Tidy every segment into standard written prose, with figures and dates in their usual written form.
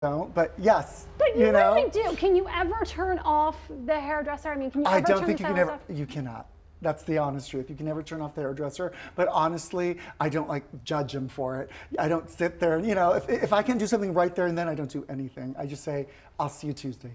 don't, but yes. But you really do. Can you ever turn off the hairdresser? I mean, can you ever I don't turn think the you can stylist ever, off? you cannot. That's the honest truth. You can never turn off the hairdresser, but honestly, I don't like judge him for it. I don't sit there, and, if I can do something right there and then, I don't do anything. I just say, I'll see you Tuesday.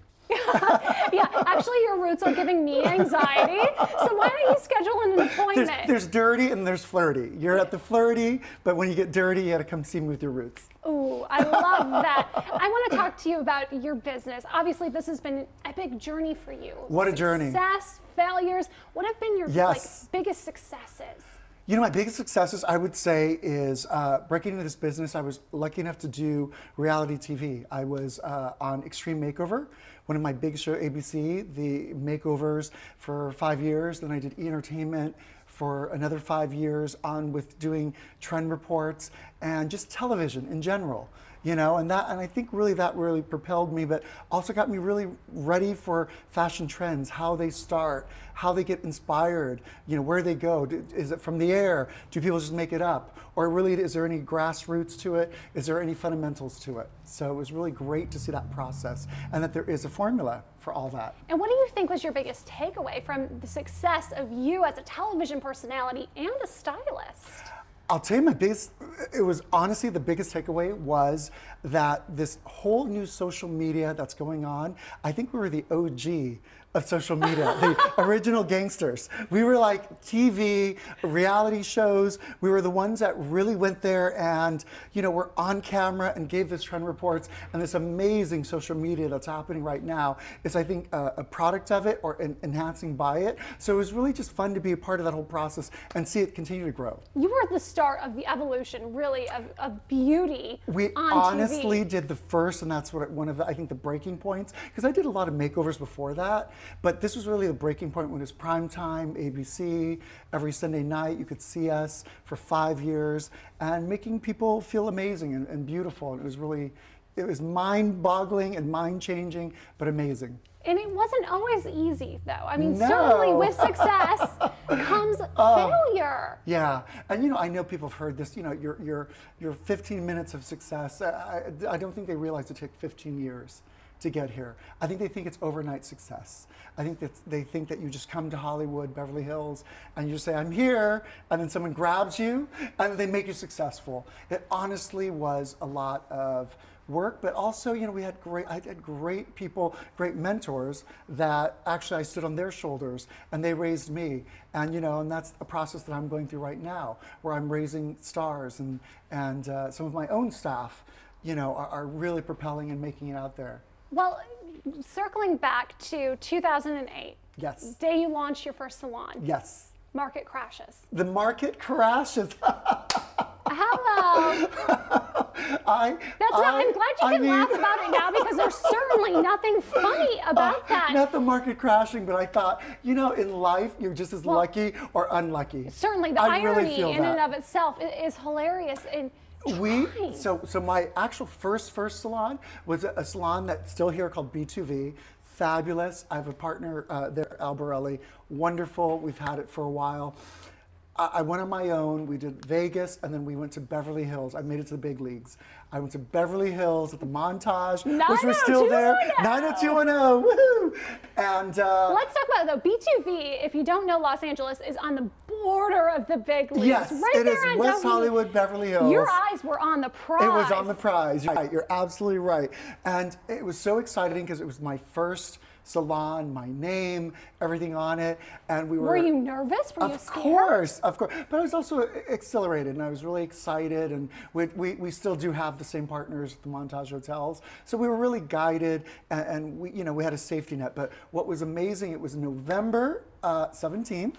Yeah, actually your roots are giving me anxiety, so why don't you schedule an appointment? There's dirty and there's flirty. You're at the flirty, but when you get dirty, you gotta come see me with your roots. Ooh, I love that. I want to talk to you about your business. Obviously, this has been a big journey for you. What a journey. Success, failures. What have been your biggest successes? My biggest successes, I would say, is breaking into this business. I was lucky enough to do reality TV. I was on Extreme Makeover, one of my big show, ABC, the makeovers for 5 years. Then I did E! Entertainment for another 5 years on with doing trend reports and just television in general. And I think that really propelled me, but also got me really ready for fashion trends, how they start, how they get inspired, where they go. Is it from the air? Do people just make it up? Or really, is there any grassroots to it? Is there any fundamentals to it? So it was really great to see that process and that there is a formula for all that. And what do you think was your biggest takeaway from the success of you as a television personality and a stylist? I'll tell you it was honestly the biggest takeaway was that this whole new social media that's going on, I think we were the OG of social media, the original gangsters. We were like TV, reality shows. We were the ones that really went there and, were on camera and gave this trend reports. And this amazing social media that's happening right now is, I think, a product of it or enhancing by it. So it was really just fun to be a part of that whole process and see it continue to grow. You were at the start of the evolution, really, of beauty we on honestly TV. Did the first, and that's one of the, I think, the breaking points, because I did a lot of makeovers before that, but this was really the breaking point when it was prime time, ABC, every Sunday night you could see us for 5 years and making people feel amazing and beautiful. And it was mind-boggling and mind-changing, but amazing. And it wasn't always easy, though. I mean, No. certainly with success comes failure. Yeah, and I know people have heard this. Your 15 minutes of success. I don't think they realize it took 15 years to get here. I think they think it's overnight success. I think that they think that you just come to Hollywood, Beverly Hills, and you say, I'm here, and then someone grabs you, and they make you successful. It honestly was a lot of work, but also, I had great people, great mentors that actually I stood on their shoulders and they raised me. And, and that's a process that I'm going through right now, where I'm raising stars and some of my own staff, are really propelling and making it out there. Well, circling back to 2008. Yes. Day you launched your first salon. Yes. Market crashes. The market crashes. Hello. I'm glad you can laugh about it now, because there's certainly nothing funny about that. Not the market crashing, but I thought, in life, you're just as lucky or unlucky. Certainly, the irony in and of itself is hilarious. So my actual first salon was a salon that's still here called B2V. Fabulous. I have a partner there, Albarelli. Wonderful. We've had it for a while. I went on my own. We did Vegas, and then we went to Beverly Hills. I made it to the big leagues. I went to Beverly Hills at the Montage, which was still there. 90210, woohoo! And let's talk about it, though. B2V, if you don't know, Los Angeles is on the border of the big leagues. Yes, right it there is West Hollywood, Beverly Hills. Your eyes were on the prize. It was on the prize. You're absolutely right. And it was so exciting because it was my first salon, my name, everything on it, and we were. Were you nervous? Were you scared? Of course. But I was also exhilarated, and I was really excited. And we still do have the same partners at the Montage hotels, so we were really guided, and we had a safety net. But what was amazing, it was November 17th.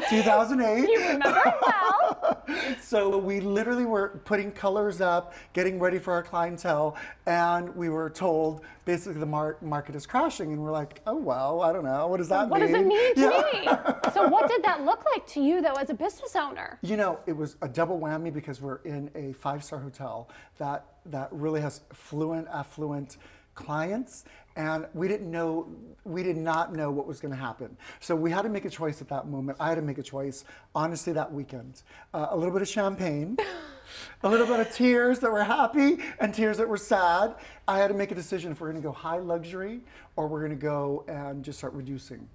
2008. You remember it well. So we literally were putting colors up, getting ready for our clientele, and we were told basically the market is crashing, and we're like, oh well, I don't know, what does that mean? What does it mean to me? So what did that look like to you, though, as a business owner? It was a double whammy, because we're in a 5-star hotel that really has affluent clients, and we did not know what was going to happen. So we had to make a choice at that moment. I had to make a choice, honestly, that weekend. A little bit of champagne, a little bit of tears that were happy and tears that were sad. I had to make a decision if we're going to go high luxury or we're going to go and just start reducing.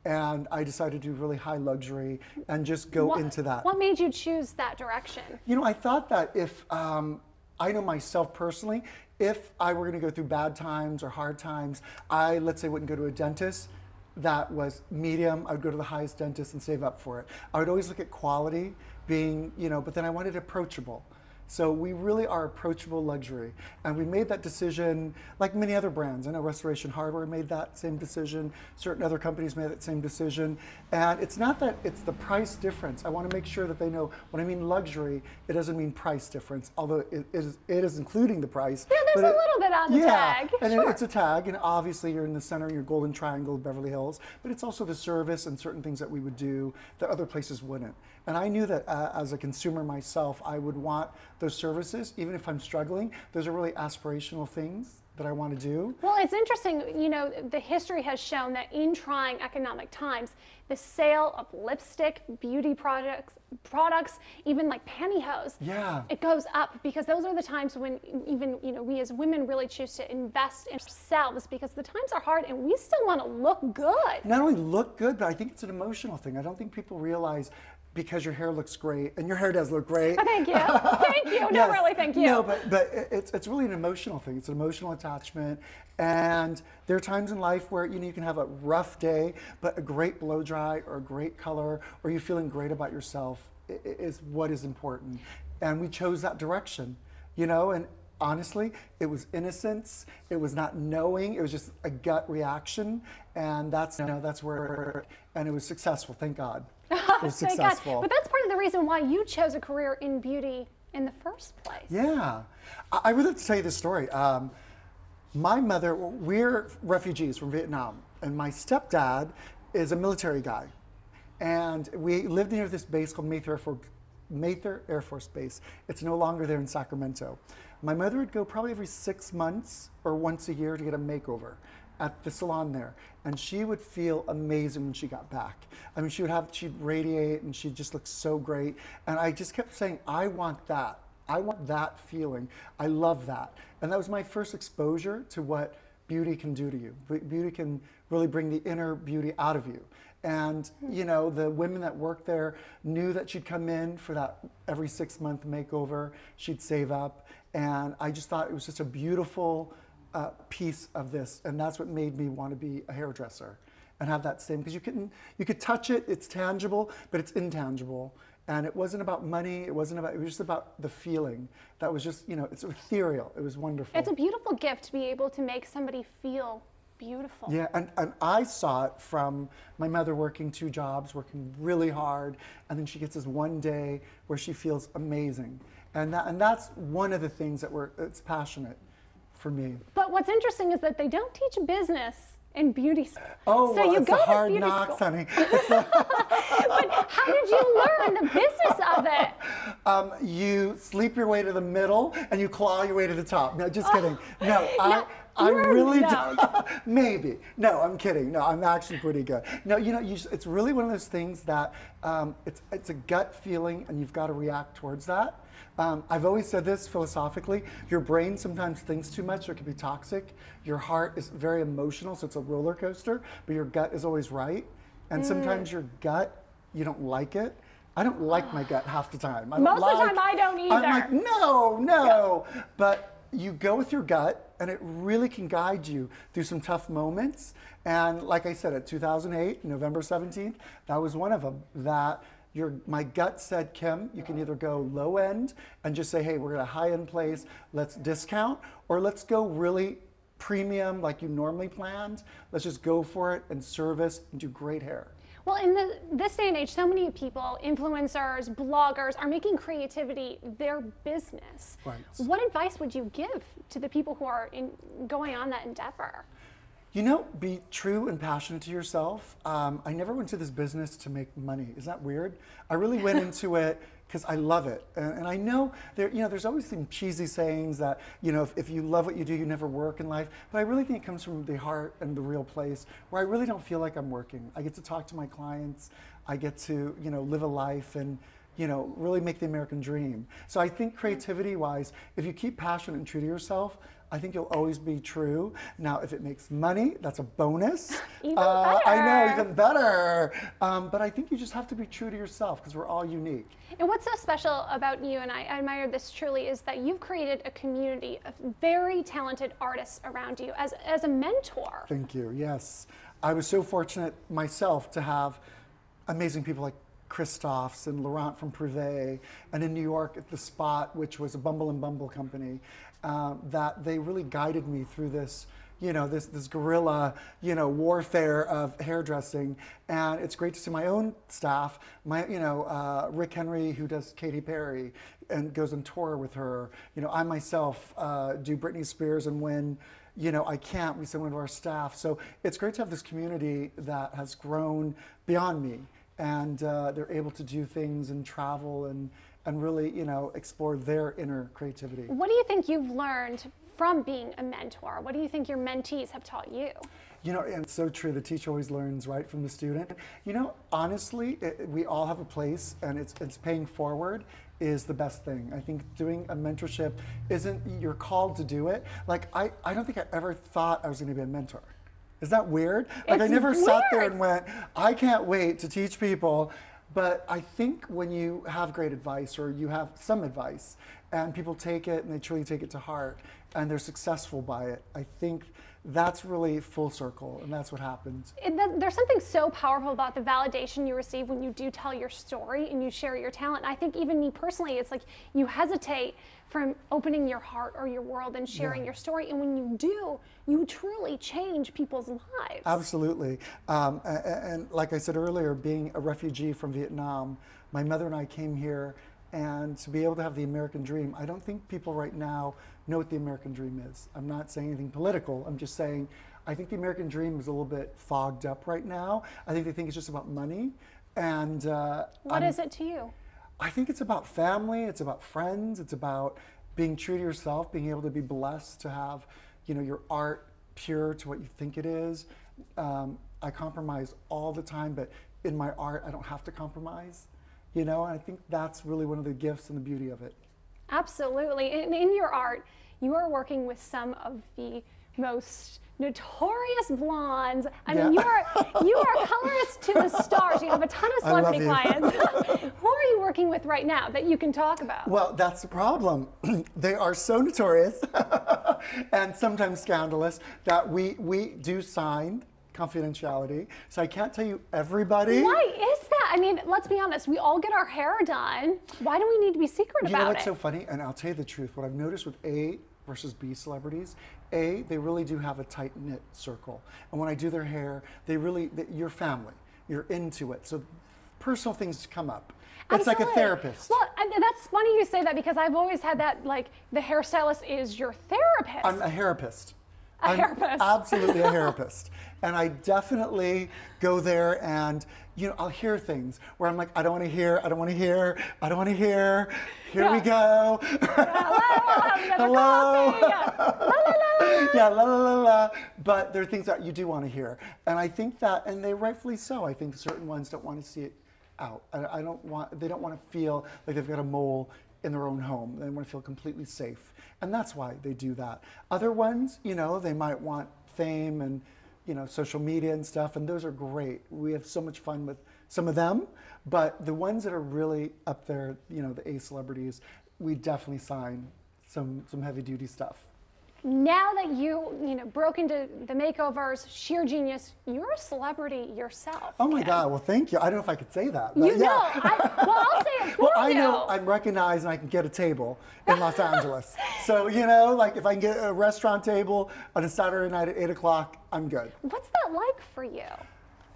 And I decided to do really high luxury and just go into that. What made you choose that direction? You know, I thought that if, I know myself personally, if I were going to go through bad times or hard times, I, let's say, wouldn't go to a dentist that was medium. I would go to the highest dentist and save up for it. I would always look at quality being, you know, but then I wanted approachable. So we really are approachable luxury. And we made that decision like many other brands. I know Restoration Hardware made that same decision. Certain other companies made that same decision. And it's not that it's the price difference. I want to make sure that they know when I mean luxury, it doesn't mean price difference, although it is including the price. Yeah, there's a little bit on the tag. And sure. it's a tag. And obviously you're in the center, your golden triangle of Beverly Hills. But it's also the service and certain things that we would do that other places wouldn't. And I knew that as a consumer myself, I would want those services, even if I'm struggling. Those are really aspirational things that I want to do. Well, it's interesting, you know, the history has shown that in trying economic times, the sale of lipstick, beauty products, even like pantyhose, it goes up because those are the times when even, you know, we as women really choose to invest in ourselves because the times are hard and we still want to look good. Not only look good, but I think it's an emotional thing. I don't think people realize because your hair looks great, and your hair does look great. Oh, thank you. Thank you. No, really, thank you. No, but it's really an emotional thing. It's an emotional attachment. And there are times in life where you can have a rough day, but a great blow dry or a great color, or you feeling great about yourself is what is important. And we chose that direction, you know, and honestly, it was innocence. It was not knowing. It was just a gut reaction. And that's where, and it was successful, thank God. It was successful. But that's part of the reason why you chose a career in beauty in the first place. Yeah. I really have to tell you this story. My mother, we're refugees from Vietnam, and my stepdad is a military guy. And we lived near this base called Mather Air Force Base. It's no longer there in Sacramento. My mother would go probably every 6 months or once a year to get a makeover at the salon there. And she would feel amazing when she got back. I mean, she'd radiate and she'd just look so great. And I just kept saying, I want that. I want that feeling. I love that. And that was my first exposure to what beauty can do to you. Beauty can really bring the inner beauty out of you. And, you know, the women that worked there knew that she'd come in for that every 6-month makeover. She'd save up. And I just thought it was just a beautiful piece of this. And that's what made me want to be a hairdresser and have that same, because you could touch it, it's tangible, but it's intangible. And it wasn't about money, it was just about the feeling. That was just, you know, it's ethereal. It was wonderful. It's a beautiful gift to be able to make somebody feel beautiful. Yeah, and I saw it from my mother working 2 jobs, working really hard, and then she gets this one day where she feels amazing. And that's one of the things that it's passionate for me. But what's interesting is that they don't teach business in beauty school. Oh, so well, you it's go a to hard beauty knocks, school. honey. But how did you learn the business of it? You sleep your way to the middle and you claw your way to the top. No, just kidding. No, I really don't. Maybe. No, I'm kidding. No, I'm actually pretty good. No, you know, it's really one of those things that it's a gut feeling and you've got to react towards that. I've always said this philosophically, your brain sometimes thinks too much or it can be toxic. Your heart is very emotional, so it's a roller coaster, but your gut is always right. And sometimes your gut, you don't like it. I don't like my gut half the time. Most of the time I don't either. I'm like, no. But you go with your gut and it really can guide you through some tough moments. And like I said, at 2008, November 17th, that was one of them that my gut said, Kim, you can either go low end and just say, hey, we're at a high end place, let's discount, or let's go really premium like you normally planned. Let's just go for it and service and do great hair. Well, in this day and age, so many people, influencers, bloggers, are making creativity their business. Right. What advice would you give to the people who are going on that endeavor? You know, be true and passionate to yourself. I never went to this business to make money. Is that weird? I really went into it because I love it. And I know there's always some cheesy sayings that, if you love what you do, you never work in life. But I really think it comes from the heart and the real place where I really don't feel like I'm working. I get to talk to my clients. I get to, live a life and, really make the American dream. So I think creativity-wise, if you keep passionate and true to yourself, I think you'll always be true. Now, if it makes money, that's a bonus. Even better. I know, even better. But I think you just have to be true to yourself because we're all unique. And what's so special about you, and I admire this truly, is that you've created a community of very talented artists around you as a mentor. Thank you, yes. I was so fortunate myself to have amazing people like Christophs and Laurent from Privé, and in New York at The Spot, which was a Bumble and Bumble company, that they really guided me through this, this guerrilla, warfare of hairdressing. And it's great to see my own staff, Rick Henry, who does Katy Perry and goes on tour with her. I myself do Britney Spears, and when I can't, we send one of our staff. So it's great to have this community that has grown beyond me. And they're able to do things and travel and really, explore their inner creativity. What do you think you've learned from being a mentor? What do you think your mentees have taught you? And it's so true. The teacher always learns, right, from the student. Honestly, we all have a place, and it's paying forward is the best thing. I think doing a mentorship you're called to do it. Like, I don't think I ever thought I was going to be a mentor. Is that weird? Like, I never sat there and went, I can't wait to teach people. But I think when you have great advice, or you have some advice, and people take it and they truly take it to heart, and they're successful by it, I think that's really full circle, and that's what happens. There's something so powerful about the validation you receive when you do tell your story and you share your talent. I think even me personally, it's like you hesitate from opening your heart or your world and sharing your story, and when you do, you truly change people's lives. Absolutely. And like I said earlier, being a refugee from Vietnam, my mother and I came here, and to be able to have the American dream, I don't think people right now know what the American dream is. I'm not saying anything political. I'm just saying I think the American dream is a little bit fogged up right now. I think they think it's just about money. And what is it to you? I think it's about family. It's about friends. It's about being true to yourself, being able to be blessed to have, your art pure to what you think it is. I compromise all the time, but in my art, I don't have to compromise. And I think that's really one of the gifts and the beauty of it. Absolutely. And in your art, you are working with some of the most notorious blondes. I mean, you are colorist to the stars. You have a ton of celebrity clients. Who are you working with right now that you can talk about? Well, that's the problem. They are so notorious and sometimes scandalous that we do sign confidentiality. So I can't tell you everybody. Why is that? I mean, let's be honest. We all get our hair done. Why do we need to be secret about it? You know what's so funny? And I'll tell you the truth. What I've noticed with A versus B celebrities, A, they really do have a tight-knit circle. And when I do their hair, you're family. You're into it. So personal things come up. It's like a therapist. Well, that's funny you say that, because I've always had that, like, the hairstylist is your therapist. I'm a hairapist. I'm absolutely a therapist. And I definitely go there and, I'll hear things where I'm like, I don't want to hear, I don't want to hear, I don't want to hear. Here we go. Hello. Yeah, la la la la. But there are things that you do want to hear. And I think that, and they rightfully so, I think certain ones don't want to see it out. They don't want to feel like they've got a mole in their own home. They want to feel completely safe. And that's why they do that. Other ones, they might want fame and, social media and stuff, and those are great. We have so much fun with some of them, but the ones that are really up there, the A celebrities, we definitely sign some heavy duty stuff. Now that you broke into the makeovers, sheer genius, you're a celebrity yourself. Oh my God, well thank you. I don't know if I could say that. But I'll say it for you. Well, I know I'm recognized and I can get a table in Los Angeles. So, like if I can get a restaurant table on a Saturday night at 8 o'clock, I'm good. What's that like for you?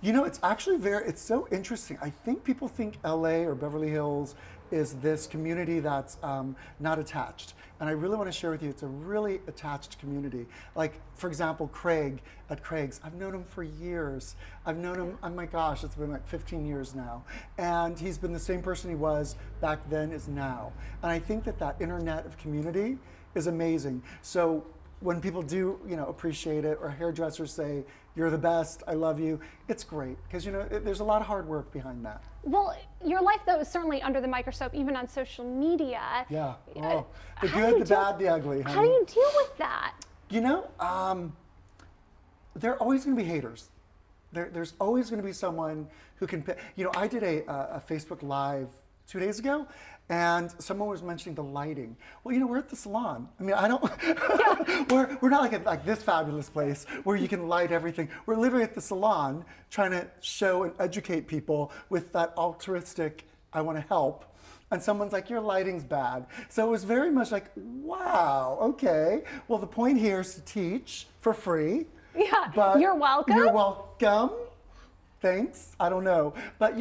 It's actually it's so interesting. I think people think LA or Beverly Hills is this community that's not attached. And I really want to share with you, it's a really attached community. Like, for example, Craig at Craig's, I've known him for years. I've known him, oh my gosh, it's been like 15 years now. And he's been the same person he was back then as now. And I think that that internet of community is amazing. So when people do, appreciate it, or hairdressers say, you're the best, I love you, it's great. Because, there's a lot of hard work behind that. Well, your life, though, is certainly under the microscope, even on social media. Yeah. Oh, the good, the bad, the ugly. Honey. How do you deal with that? There are always going to be haters. There's always going to be someone who can, I did a Facebook Live 2 days ago, and someone was mentioning the lighting. Well, we're at the salon. I mean, I don't, we're not like this fabulous place where you can light everything. We're literally at the salon trying to show and educate people with that altruistic, I want to help. And someone's like, your lighting's bad. So it was very much like, wow, okay. Well, the point here is to teach for free. Yeah, but you're welcome. You're welcome. Thanks. I don't know. But,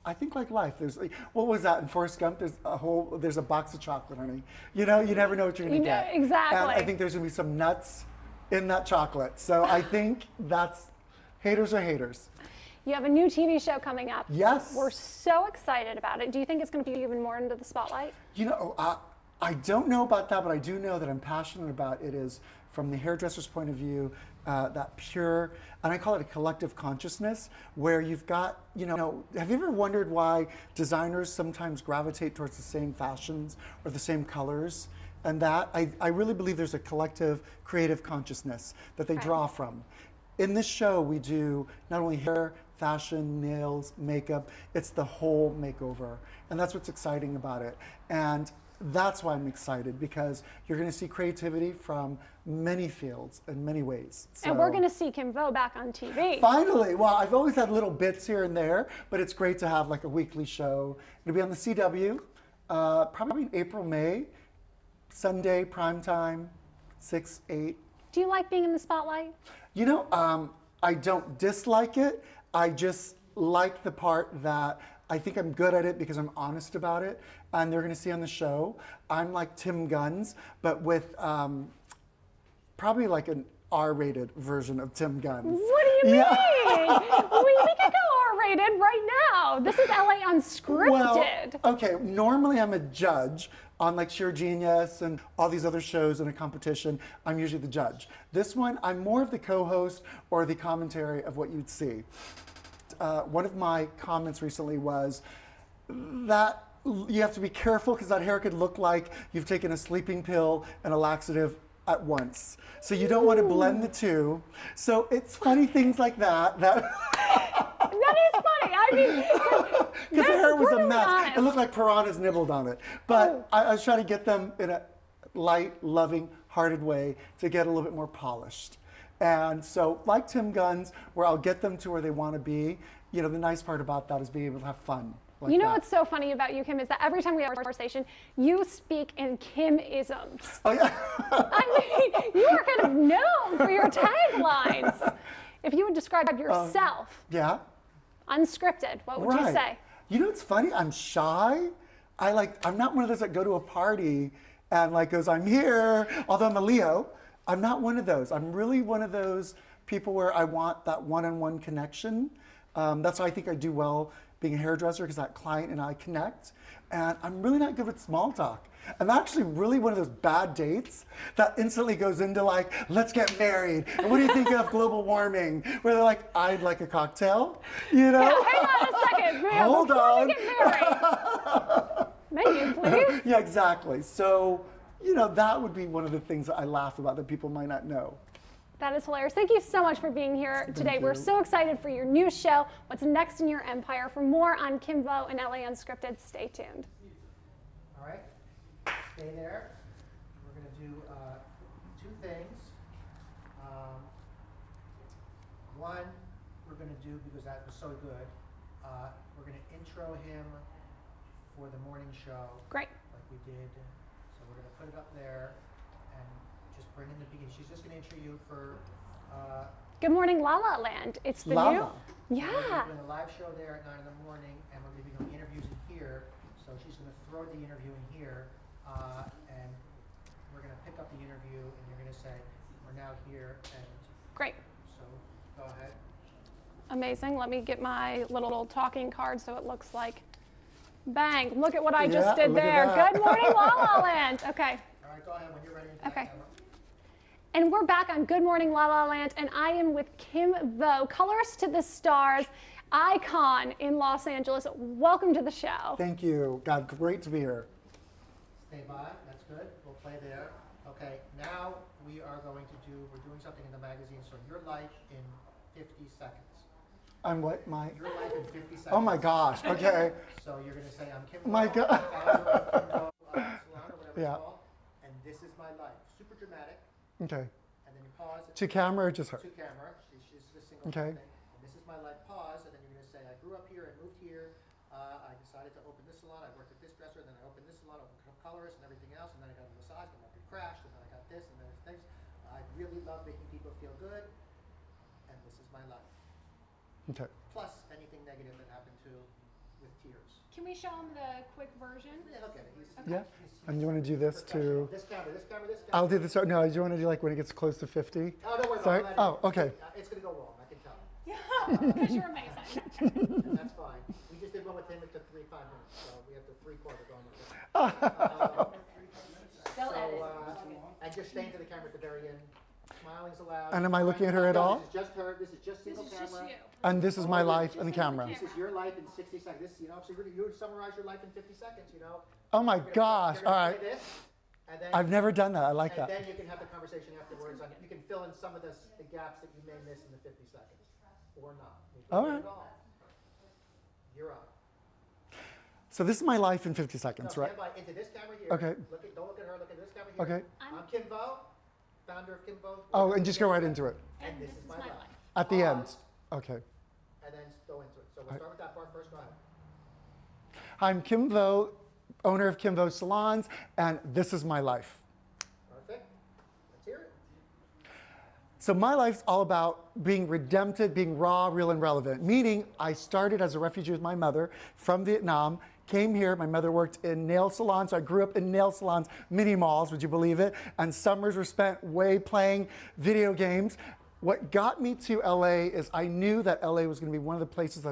I think like life, there's, what was that in Forrest Gump? There's a box of chocolate, honey. You never know what you're gonna get. Exactly. And I think there's gonna be some nuts in that chocolate. So I think haters are haters. You have a new TV show coming up. Yes. We're so excited about it. Do you think it's gonna be even more into the spotlight? I don't know about that, but I do know that I'm passionate about it is from the hairdresser's point of view, that pure, and I call it a collective consciousness, where you've got, have you ever wondered why designers sometimes gravitate towards the same fashions or the same colors? And that, I really believe there's a collective creative consciousness that they draw from. In this show, we do not only hair, fashion, nails, makeup, it's the whole makeover. And that's what's exciting about it. And that's why I'm excited, because you're going to see creativity from many fields in many ways. So, and we're going to see Kim Vo back on TV. Finally. Well, I've always had little bits here and there, but it's great to have like a weekly show. It'll be on the CW, probably in April, May, Sunday, primetime, 6, 8. Do you like being in the spotlight? I don't dislike it. I just like the part that I think I'm good at it because I'm honest about it. And they're going to see on the show, I'm like Tim Guns, but with probably like an R-rated version of Tim Guns. What do you mean? We could go R-rated right now. This is LA Unscripted. Well, okay, normally I'm a judge on like Sheer Genius and all these other shows in a competition. I'm usually the judge. This one, I'm more of the co-host or the commentary of what you'd see. One of my comments recently was that you have to be careful because that hair could look like you've taken a sleeping pill and a laxative at once. So you don't want to blend the two. So it's funny things like that. That is funny. I mean, because the hair was a mess. Honest. It looked like piranhas nibbled on it. But I was trying to get them in a light, loving, hearted way to get a little bit more polished. And so, like Tim Guns, where I'll get them to where they want to be, the nice part about that is being able to have fun. Like what's so funny about you, Kim, is that every time we have a conversation, you speak in Kim-isms. Oh, yeah. I mean, you are kind of known for your taglines. If you would describe yourself, unscripted, what would you say? It's funny, I'm shy. I'm not one of those that go to a party and goes, I'm here, although I'm a Leo. I'm not one of those. I'm really one of those people where I want that one-on-one connection. That's why I think I do well being a hairdresser, because that client and I connect. And I'm really not good with small talk. I'm actually really one of those bad dates that instantly goes into let's get married. And what do you think of global warming? Where they're like, I'd like a cocktail, Yeah, hang on a second, man. Hold on. We get married. Menu, please. Yeah, exactly. So, that would be one of the things that I laugh about that people might not know. That is hilarious. Thank you so much for being here today. We're so excited for your new show, What's Next in Your Empire. For more on Kim Vo and LA Unscripted, stay tuned. All right, stay there. We're going to do two things. One, we're going to do, because that was so good, we're going to intro him for the morning show. Great. Like we did. So we're going to put it up there and just bring in the beginning. She's just going to intro you for... Good morning, La La Land. It's the Lala. new... Yeah. We're doing a live show there at 9 in the morning, and we're going to be doing interviews in here. So she's going to throw the interview in here, and we're going to pick up the interview, and you're going to say, we're now here, and Great. so go ahead. Amazing. Let me get my little talking card so it looks like, bang, look at what I just did there. Good morning, La La Land. Okay. All right, go ahead when you're ready. Okay. And we're back on Good Morning La La Land, and I am with Kim Vo, colorist to the stars, icon in Los Angeles. Welcome to the show. Thank you. God, great to be here. Stay by. That's good. We'll play there. Okay. Now we are going to do. We're doing something in the magazine. So your life in 50 seconds. I'm what? Your life in 50 seconds. Oh my gosh. Okay. So you're going to say, I'm Kim. My God. Founder of Kim Vo, salon or whatever Yeah. it's called. And this is my life. Super dramatic. Okay. And then you pause. To camera or just her? To camera. She's a single Okay. thing. And this is my life. Pause. And then you're going to say, I grew up here and moved here. I decided to open this salon. I worked at this dresser. And then I opened this salon, opened colorist and everything else. And then I got a massage. And then I crashed. And then I got this. And then there's things. I really love making people feel good. And this is my life. Okay. Plus anything negative that happened to with tears. Can we show them the quick version? Yeah, look at it. Yeah. And you want to do this too? This camera, this camera, this camera. I'll do this. No, do you want to do like when it gets close to 50? Oh, don't worry Sorry? about it. Oh, okay. It's going to go wrong, I can tell. Because you're amazing. And that's fine. We just did one with him. It took 5 minutes, so we have to 3/4 going with him. They'll edit. And just staying to the camera at the very end. Smiling's allowed. And am I looking at her at all? This is just her. This is just single camera. And this is my life and the camera. This is your life in 60 seconds. This, you know, so you would summarize your life in 50 seconds, you know. Oh my You're gonna- gosh. you're All gonna right. play this, and then, I've never done that. I like and that. then you can have the conversation afterwards. You can fill in some of the gaps that you may miss in the 50 seconds, or not. You can All do right. it all. You're up. So this is my life in 50 seconds, No, right? stand by into this camera here. Okay. Don't look at her. Look at this camera here. Okay. I'm Kim Vo, founder of Kim Vo. Oh, and just go right into it. And this is my life. At the end. Pause, Okay. and then go into it. So we'll start with that part first. Go ahead. I'm Kim Vo, owner of Kim Vo Salons, and this is my life. Perfect. Let's hear it. So my life's all about being redempted, being raw, real, and relevant. Meaning, I started as a refugee with my mother from Vietnam, came here. My mother worked in nail salons, so I grew up in nail salons, mini malls, would you believe it? And summers were spent way playing video games. What got me to LA is I knew that LA was going to be one of the places that